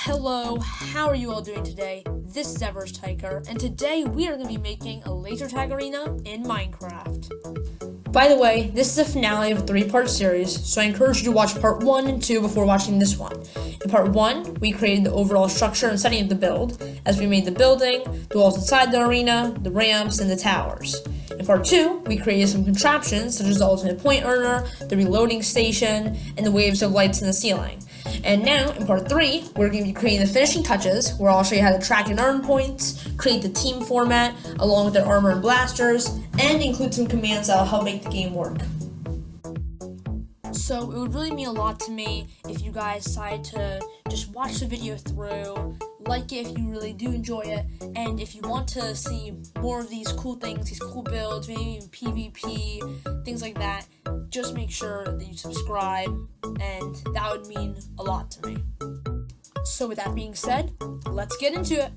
Hello, how are you all doing today? This is EverestHiker, and today we are going to be making a laser tag arena in Minecraft. By the way, this is the finale of a 3-part series, so I encourage you to watch part 1 and 2 before watching this one. In part 1, we created the overall structure and setting of the build, as we made the building, the walls inside the arena, the ramps, and the towers. In part 2, we created some contraptions, such as the ultimate point earner, the reloading station, and the waves of lights in the ceiling. And now, in part 3, we're going to be creating the finishing touches, where I'll show you how to track and earn points, create the team format, along with their armor and blasters, and include some commands that will help make the game work. So, it would really mean a lot to me if you guys decide to just watch the video through, like it if you really do enjoy it, and if you want to see more of these cool things, these cool builds, maybe even PvP, things like that, just make sure that you subscribe, and that would mean a lot to me. So with that being said, let's get into it.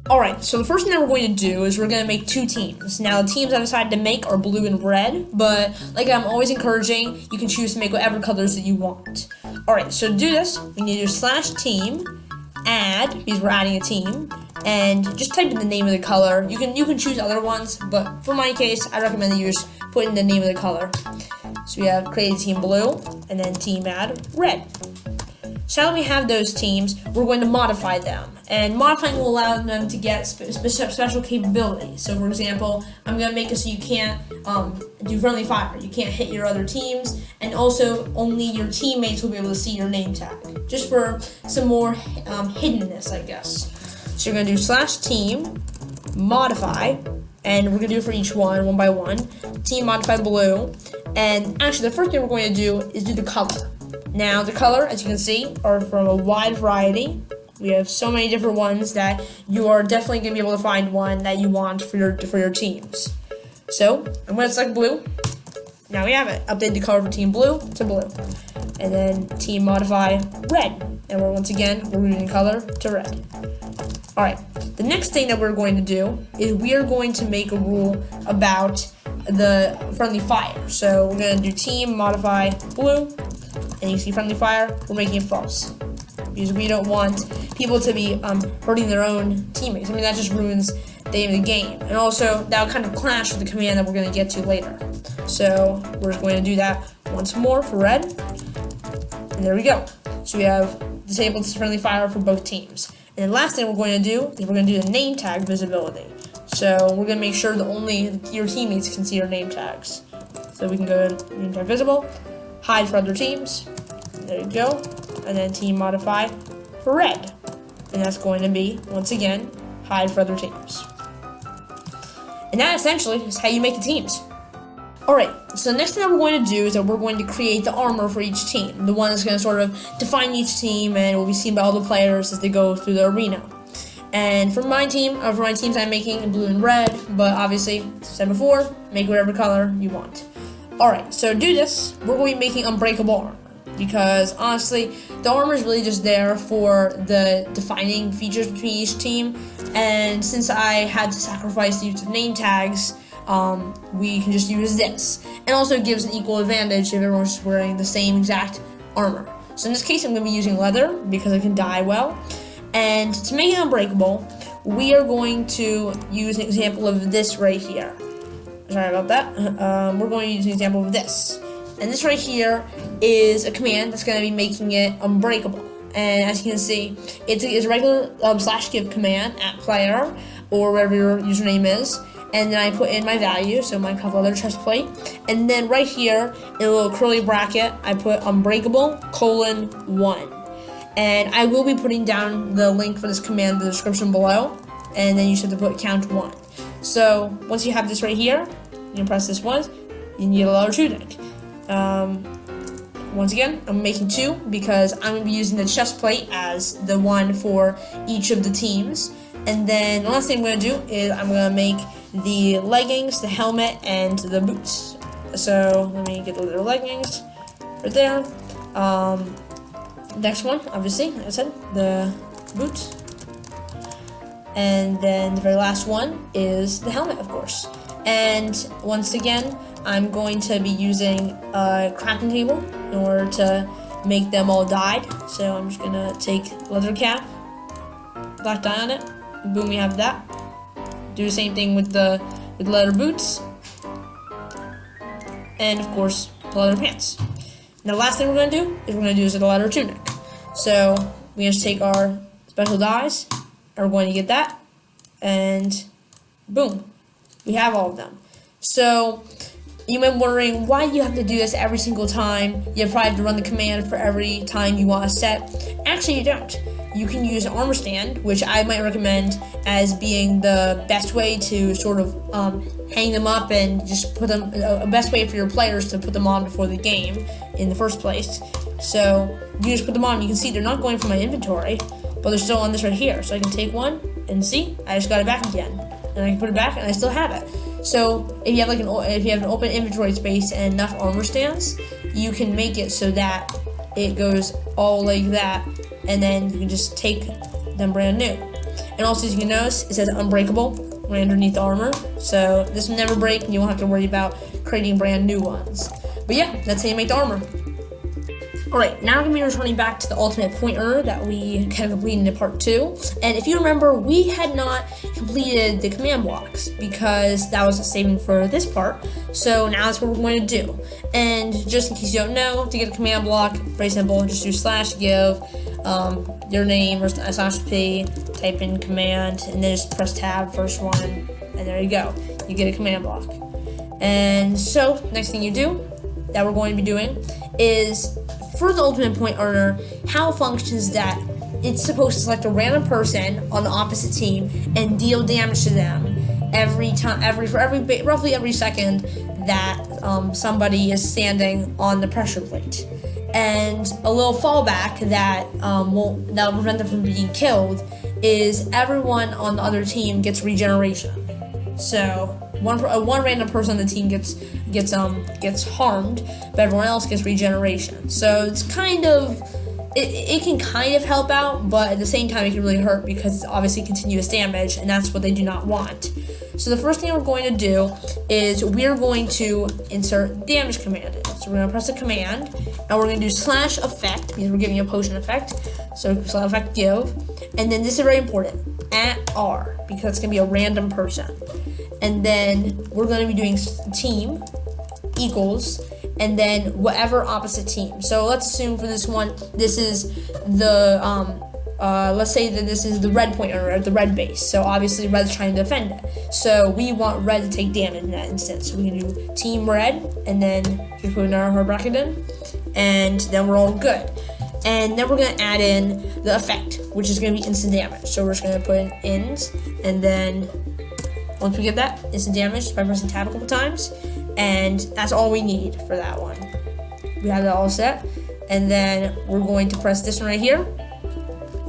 Alright, so the first thing that we're going to do is we're going to make 2 teams. Now, the teams I decided to make are blue and red, but like I'm always encouraging, you can choose to make whatever colors that you want. Alright, so to do this, we need to do /team, add, because we're adding a team, and just type in the name of the color. You can choose other ones, but for my case, I recommend that you just put in the name of the color. So we have create team blue, and then team add red. So now that we have those teams, we're going to modify them. And modifying will allow them to get special capabilities. So for example, I'm going to make it so you can't do friendly fire. You can't hit your other teams. And also, only your teammates will be able to see your name tag. Just for some more hiddenness, I guess. So you're going to do /team, modify, and we're going to do it for each one by one. Team modify blue. And actually, the first thing we're going to do is do the color. Now, the color, as you can see, are from a wide variety. We have so many different ones that you are definitely going to be able to find one that you want for your teams. So, I'm going to select blue. Now we have it. Update the color for team blue to blue. And then team modify red. And we're moving color to red. Alright, the next thing that we're going to do is we are going to make a rule about the friendly fire. So we're going to do team modify blue. And you see friendly fire, we're making it false. Because we don't want people to be hurting their own teammates. I mean, that just ruins the aim of the game. And also, that'll kind of clash with the command that we're going to get to later. So, we're just going to do that once more for red. And there we go. So we have disabled friendly fire for both teams. And the last thing we're going to do is we're going to do the name tag visibility. So, we're going to make sure that only your teammates can see your name tags. So we can go to name tag visible, hide for other teams. There you go. And then team modify for red. And that's going to be, once again, hide for other teams. And that essentially is how you make the teams. Alright, so the next thing that we're going to do is that we're going to create the armor for each team. The one that's going to sort of define each team and will be seen by all the players as they go through the arena. And for my teams I'm making in blue and red, but obviously, as I said before, make whatever color you want. Alright, so to do this, we're going to be making unbreakable armor. Because honestly, the armor is really just there for the defining features between each team. And since I had to sacrifice the use of name tags, we can just use this. And also it gives an equal advantage if everyone's wearing the same exact armor. So in this case, I'm going to be using leather because it can dye well. And to make it unbreakable, we are going to use an example of this right here. Sorry about that. We're going to use an example of this. And this right here is a command that's going to be making it unbreakable. And as you can see, it's a regular /give command at player or wherever your username is. And then I put in my value, so Minecraft leather chestplate. And then right here, in a little curly bracket, I put unbreakable:1. And I will be putting down the link for this command in the description below. And then you should have to put count 1. So once you have this right here, you can press this once, you need a leather tunic. Once again, I'm making 2 because I'm going to be using the chest plate as the one for each of the teams. And then the last thing I'm going to do is I'm going to make the leggings, the helmet, and the boots. So let me get the little leggings right there. Next one, obviously, like I said, the boots. And then the very last one is the helmet, of course. And once again, I'm going to be using a crafting table in order to make them all dyed. So I'm just gonna take leather cap, black dye on it, and boom, we have that. Do the same thing with the leather boots, and of course leather pants. Now the last thing we're gonna do is a leather tunic. So we just take our special dyes, and we're going to get that, and boom, we have all of them. So you might be wondering why you have to do this every single time. You probably have to run the command for every time you want to set. Actually, you don't. You can use an armor stand, which I might recommend as being the best way to sort of hang them up and just put them, a best way for your players to put them on before the game in the first place. So you just put them on. You can see they're not going from my inventory, but they're still on this right here. So I can take one and see, I just got it back again. And I can put it back and I still have it. So if you have an open inventory space and enough armor stands, you can make it so that it goes all like that, and then you can just take them brand new. And also, as you can notice, it says Unbreakable right underneath the armor, so this will never break and you won't have to worry about creating brand new ones. But yeah, that's how you make the armor. Alright, now we're going to be returning back to the ultimate point earner that we kind of completed in part 2. And if you remember, we had not completed the command blocks because that was a saving for this part. So now that's what we're going to do. And just in case you don't know, to get a command block, very simple, just do /give your name or /p, type in command, and then just press tab, first one, and there you go. You get a command block. And so, next thing you do, that we're going to be doing, is for the ultimate point earner, how it functions that it's supposed to select a random person on the opposite team and deal damage to them roughly every second that somebody is standing on the pressure plate. And a little fallback that will prevent them from being killed is everyone on the other team gets regeneration. So one random person on the team gets harmed, but everyone else gets regeneration. So it's kind of, it can kind of help out, but at the same time it can really hurt because it's obviously continuous damage, and that's what they do not want. So the first thing we're going to do is we're going to insert damage command in. So we're going to press the command, and we're going to do /effect because we're giving a potion effect. So /effect give, and then this is very important, @R, because it's going to be a random person. And then we're going to be doing team equals, and then whatever opposite team. So let's assume for this one, this is the let's say that this is the red pointer at the red base. So obviously red's trying to defend it. So we want red to take damage in that instance. So we can do team red, and then just put our bracket in, and then we're all good. And then we're going to add in the effect, which is going to be instant damage. So we're just going to put in ins, and then once we get that, instant damage by pressing tab a couple times, and that's all we need for that one. We have that all set, and then we're going to press this one right here,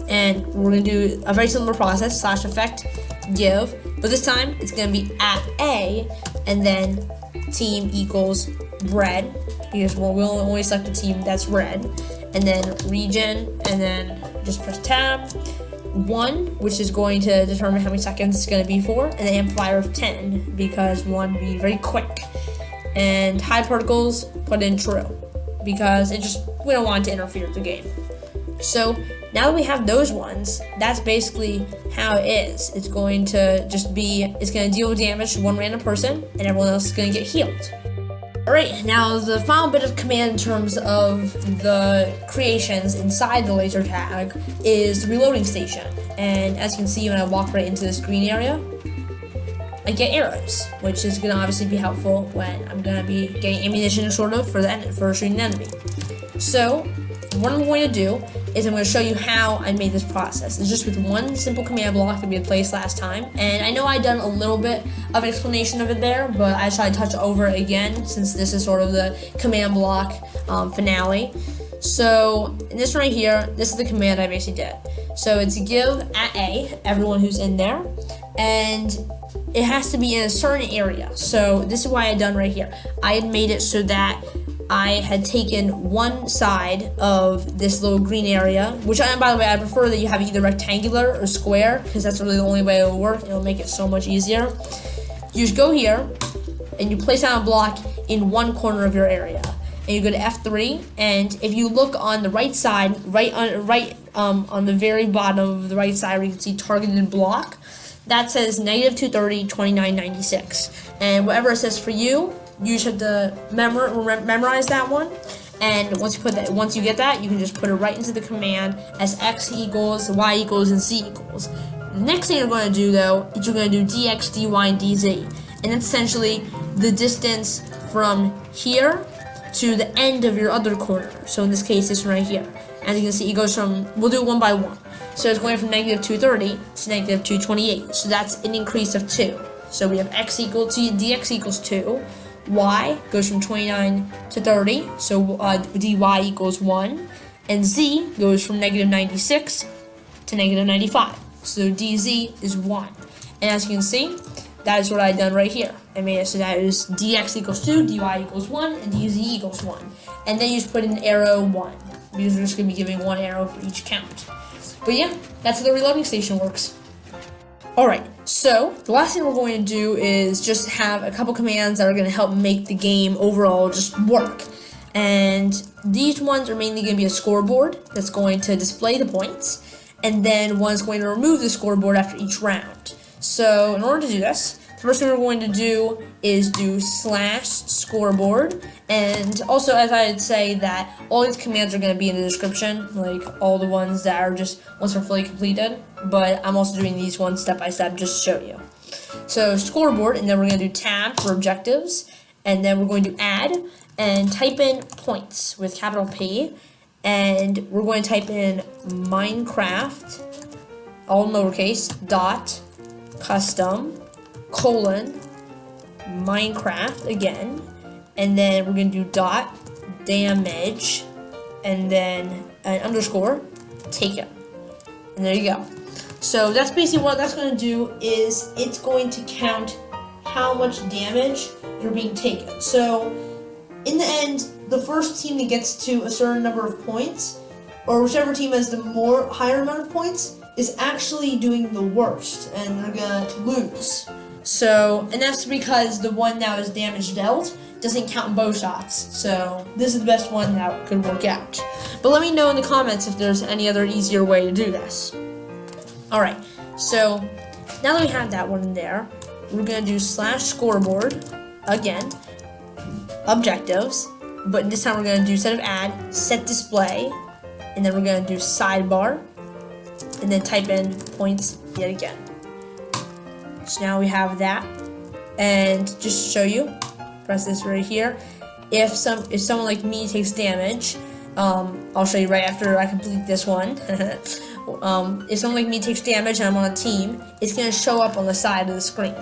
and we're going to do a very similar process, /effect give, but this time it's going to be @A, and then team equals red, because we'll only select a team that's red, and then regen, and then just press tab. 1, which is going to determine how many seconds it's going to be for, and the amplifier of 10, because we want to be very quick. And hide particles, put in true, because we don't want it to interfere with the game. So now that we have those ones, that's basically how it is. It's going to deal damage to one random person, and everyone else is going to get healed. Alright, now the final bit of command in terms of the creations inside the laser tag is the reloading station. And as you can see, when I walk right into this green area, I get arrows, which is going to obviously be helpful when I'm going to be getting ammunition sort of for shooting the enemy. So what I'm going to do is I'm going to show you how I made this process. It's just with one simple command block that we had placed last time, and I know I've done a little bit of an explanation of it there, but I try to touch over it again since this is sort of the command block finale. So in this right here, this is the command I basically did. So it's give @A, everyone who's in there, and it has to be in a certain area. So this is why I done right here. I had made it so that I had taken one side of this little green area, which, by the way, I prefer that you have either rectangular or square, because that's really the only way it will work. It'll make it so much easier. You just go here, and you place down a block in one corner of your area. and you go to F3, and if you look on the right side, on the very bottom of the right side where you can see targeted block, that says -230, 2996. And whatever it says for you, you just have to memorize that one. And once you get that, you can just put it right into the command as x equals, y equals, and z equals. The next thing you're going to do, though, is you're going to do dx, dy, and dz. And that's essentially the distance from here to the end of your other corner. So in this case, this one right here. As you can see, it goes from, we'll do it one by one. So it's going from -230 to -228. So that's an increase of 2. So we have x equal to, dx equals 2. Y goes from 29 to 30. So dy equals 1. And z goes from -96 to -95. So dz is 1. And as you can see, that is what I've done right here. I made it so that it is dx equals 2, dy equals 1, and dz equals 1. And then you just put an arrow 1, because we're just going to be giving 1 arrow for each count. But yeah, that's how the reloading station works. Alright, so the last thing we're going to do is just have a couple commands that are going to help make the game overall just work. And these ones are mainly going to be a scoreboard that's going to display the points, and then one's going to remove the scoreboard after each round. So in order to do this, the first thing we're going to do is do /scoreboard, and also as I'd say that all these commands are going to be in the description, like all the ones that are just once they're fully completed, but I'm also doing these ones step by step just to show you. So scoreboard, and then we're going to do tab for objectives, and then we're going to add and type in points with capital P, and we're going to type in Minecraft, all lowercase, dot, custom, colon, Minecraft again, and then we're going to do dot, damage, and then an underscore, take it. And there you go. So that's basically what that's going to do, is it's going to count how much damage you're being taken. So in the end, the first team that gets to a certain number of points, or whichever team has the higher amount of points, is actually doing the worst, and they're gonna lose. So, and that's because the one that was damage dealt doesn't count in bow shots. So this is the best one that could work out. But let me know in the comments if there's any other easier way to do this. Alright, so now that we have that one in there, we're gonna do /scoreboard again, objectives, but this time we're gonna do, instead of add, set display, and then we're gonna do sidebar, and then type in points yet again. So now we have that, and just to show you, press this right here. If someone like me takes damage, I'll show you right after I complete this one. If someone like me takes damage and I'm on a team, it's going to show up on the side of the screen.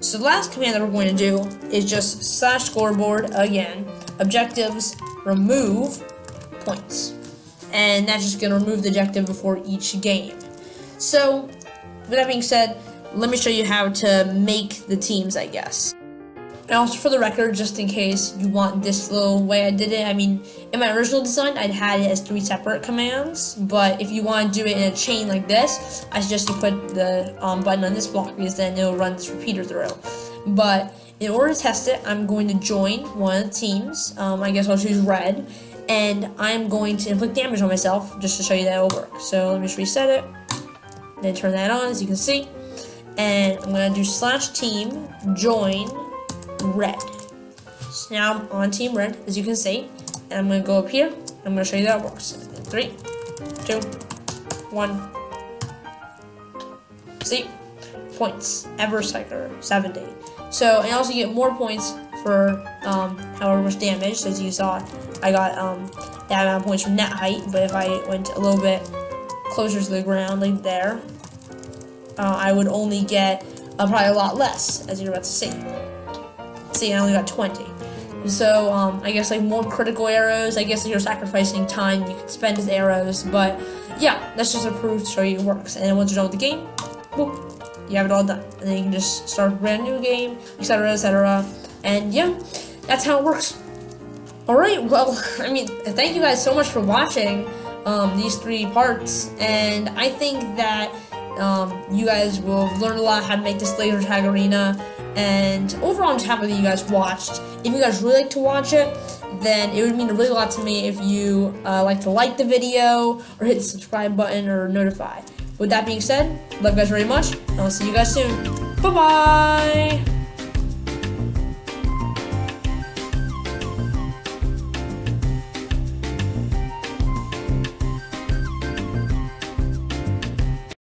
So the last command that we're going to do is just /scoreboard again, objectives, remove points. And that's just going to remove the objective before each game. So, with that being said, let me show you how to make the teams, I guess. And also for the record, just in case you want this little way I did it, I mean, in my original design, I'd had it as 3 separate commands, but if you want to do it in a chain like this, I suggest you put the button on this block, because then it'll run this repeater through. But in order to test it, I'm going to join one of the teams. I guess I'll choose red, and I'm going to inflict damage on myself just to show you that it'll work. So let me just reset it, then turn that on, as you can see, and I'm going to do /team join red. So now I'm on team red, as you can see, and I'm going to go up here. I'm going to show you that it works. 3, 2, 1. See? Points. EverestHiker 70. So, and also you get more points for however much damage. So as you saw, I got that amount of points from net height, but if I went a little bit closer to the ground, like there, I would only get probably a lot less, as you're about to see. See, I only got 20. So, I guess like more critical arrows, I guess if you're sacrificing time, you can spend as arrows, but yeah, that's just a proof to show you it works. And then once you're done with the game, boop, you have it all done. And then you can just start a brand new game, etc., etc. And yeah, that's how it works. Alright, well, I mean, thank you guys so much for watching these 3 parts, and I think that You guys will learn a lot how to make this laser tag arena. And overall, I'm just happy that you guys watched. If you guys really like to watch it, then it would mean a really lot to me if you like to like the video or hit the subscribe button or notify. With that being said, love you guys very much, and I'll see you guys soon. Bye-bye!